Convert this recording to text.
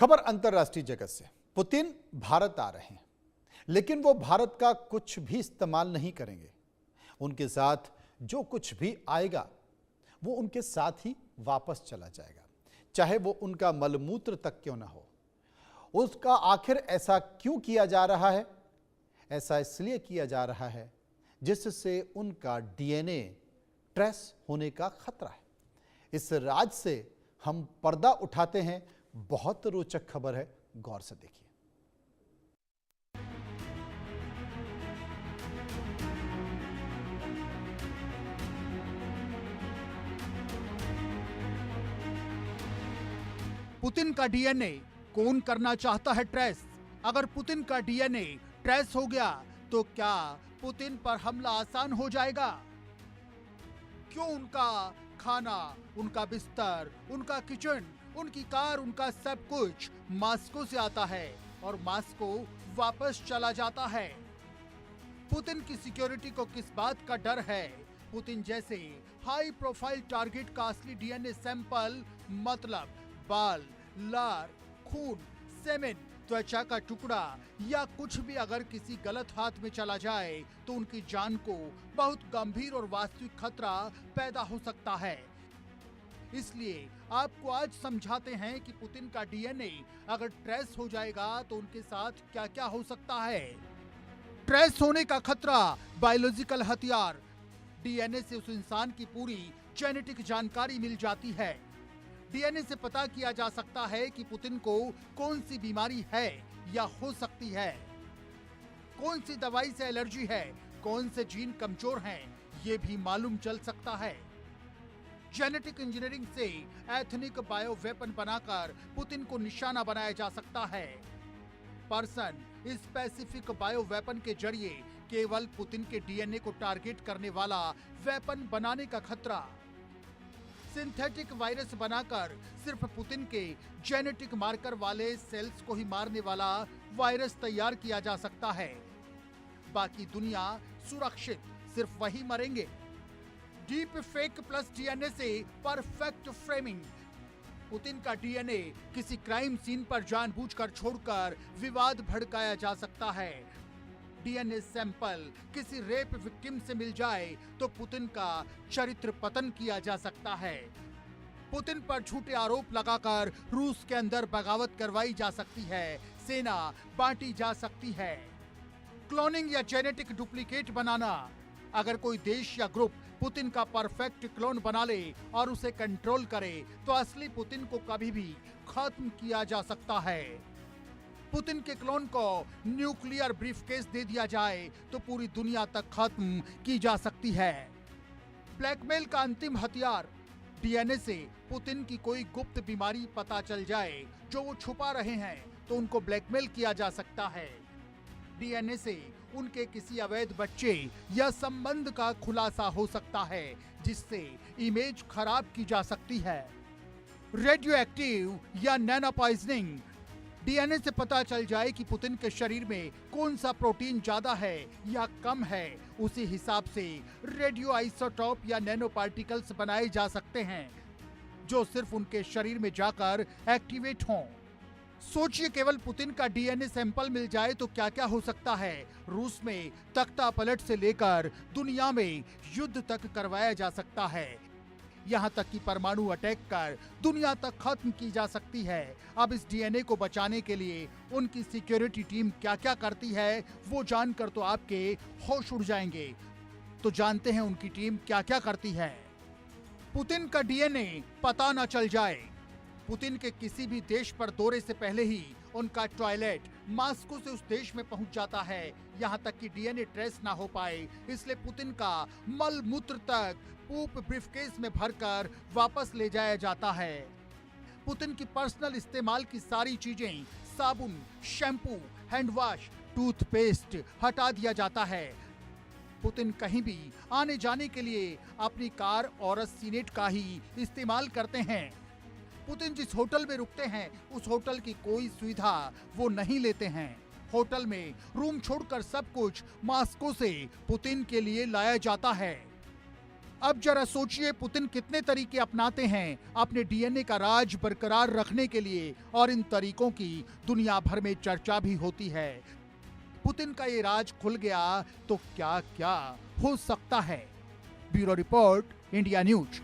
खबर अंतर्राष्ट्रीय जगत से। पुतिन भारत आ रहे हैं, लेकिन वो भारत का कुछ भी इस्तेमाल नहीं करेंगे। उनके साथ जो कुछ भी आएगा वो उनके साथ ही वापस चला जाएगा, चाहे वो उनका मलमूत्र तक क्यों ना हो। उसका आखिर ऐसा क्यों किया जा रहा है? ऐसा इसलिए किया जा रहा है जिससे उनका डीएनए ट्रेस होने का खतरा है। इस राज से हम पर्दा उठाते हैं। बहुत रोचक खबर है, गौर से देखिए। पुतिन का डीएनए कौन करना चाहता है ट्रेस? अगर पुतिन का डीएनए ट्रेस हो गया तो क्या पुतिन पर हमला आसान हो जाएगा? क्यों उनका खाना, उनका बिस्तर, उनका किचन, उनकी कार, उनका सब कुछ मॉस्को से आता है और मॉस्को वापस चला जाता है? पुतिन की सिक्योरिटी को किस बात का डर है? पुतिन जैसे हाई प्रोफाइल टारगेट का असली डीएनए सैंपल, मतलब बाल, लार, खून, सेमेन, त्वचा का टुकड़ा या कुछ भी अगर किसी गलत हाथ में चला जाए तो उनकी जान को बहुत गंभीर और वास्तविक खतरा पैदा हो सकता है। इसलिए आपको आज समझाते हैं कि पुतिन का डीएनए अगर ट्रेस हो जाएगा तो उनके साथ क्या क्या हो सकता है। ट्रेस होने का खतरा, बायोलॉजिकल हथियार। डीएनए से उस इंसान की पूरी जेनेटिक जानकारी मिल जाती है। डीएनए से पता किया जा सकता है कि पुतिन को कौन सी बीमारी है या हो सकती है, कौन सी दवाई से एलर्जी है, कौन से जीन कमजोर हैं, ये भी मालूम चल सकता है। जेनेटिक इंजीनियरिंग से एथनिक बायो वेपन बनाकर पुतिन को निशाना बनाया जा सकता है। पर्सन स्पेसिफिक बायो वेपन के जरिए केवल पुतिन के डीएनए को टारगेट करने वाला वेपन बनाने का खतरा। सिंथेटिक वायरस बनाकर सिर्फ पुतिन के जेनेटिक मार्कर वाले सेल्स को ही मारने वाला वायरस तैयार किया जा सकता है। बाकी दुनिया सुरक्षित, सिर्फ वही मरेंगे। डीप फेक प्लस डीएनए से परफेक्ट फ्रेमिंग। पुतिन का डीएनए किसी क्राइम सीन पर जानबूझकर छोड़कर विवाद भड़काया जा सकता है। डीएनए सैंपल किसी रेप विक्टिम से मिल जाए तो पुतिन का चरित्र पतन किया जा सकता है। पुतिन पर झूठे आरोप लगाकर रूस के अंदर बगावत करवाई जा सकती है, सेना बांटी जा सकती है। क्लोनिंग या जेनेटिक डुप्लीकेट बनाना। अगर कोई देश या ग्रुप पुतिन का परफेक्ट क्लोन बना ले और उसे कंट्रोल करे तो असली पुतिन को कभी भी खत्म किया जा सकता है। पुतिन के क्लोन को न्यूक्लियर ब्रीफकेस दे दिया जाए तो पूरी दुनिया तक खत्म की जा सकती है। ब्लैकमेल का अंतिम हथियार। डीएनए से पुतिन की कोई गुप्त बीमारी पता चल जाए जो वो छुपा रहे हैं तो उनको ब्लैकमेल किया जा सकता है। डीएनए से उनके किसी अवैध बच्चे या संबंध का खुलासा हो सकता है जिससे इमेज खराब की जा सकती है। रेडियो एक्टिव या नैनो पॉइजनिंग। डीएनए से पता चल जाए कि पुतिन के शरीर में कौन सा प्रोटीन ज्यादा है या कम है, उसी हिसाब से रेडियो आइसोटोप या नैनो पार्टिकल्स बनाए जा सकते हैं जो सिर्फ उनके शरीर में जाकर एक्टिवेट हों। सोचिए, केवल पुतिन का डीएनए सैंपल मिल जाए तो क्या क्या हो सकता है। रूस में तख्ता पलट से लेकर दुनिया में युद्ध तक करवाया जा सकता है। यहाँ तक कि परमाणु अटैक कर दुनिया तक खत्म की जा सकती है। अब इस डीएनए को बचाने के लिए उनकी सिक्योरिटी टीम क्या क्या करती है वो जानकर तो आपके होश उड़ जाएंगे। तो जानते हैं उनकी टीम क्या क्या करती है। पुतिन का डीएनए पता न चल जाए। पुतिन के किसी भी देश पर दौरे से पहले ही उनका टॉयलेट मॉस्को से उस देश में पहुंच जाता है, यहाँ तक कि डीएनए ट्रेस ना हो पाए। इसलिए पुतिन का मल मूत्र तक पूप ब्रीफकेस में भरकर वापस ले जाया जाता है। पुतिन की पर्सनल इस्तेमाल की सारी चीजें, साबुन, शैम्पू, हैंड वॉश, टूथपेस्ट हटा दिया जाता है। पुतिन कहीं भी आने जाने के लिए अपनी कार और सीनेट का ही इस्तेमाल करते हैं। पुतिन जिस होटल में रुकते हैं उस होटल की कोई सुविधा वो नहीं लेते हैं। होटल में रूम छोड़कर सब कुछ मॉस्को से पुतिन के लिए लाया जाता है। अब जरा सोचिए पुतिन कितने तरीके अपनाते हैं अपने डीएनए का राज बरकरार रखने के लिए, और इन तरीकों की दुनिया भर में चर्चा भी होती है। पुतिन का ये राज खुल गया तो क्या क्या हो सकता है। Bureau report, India news.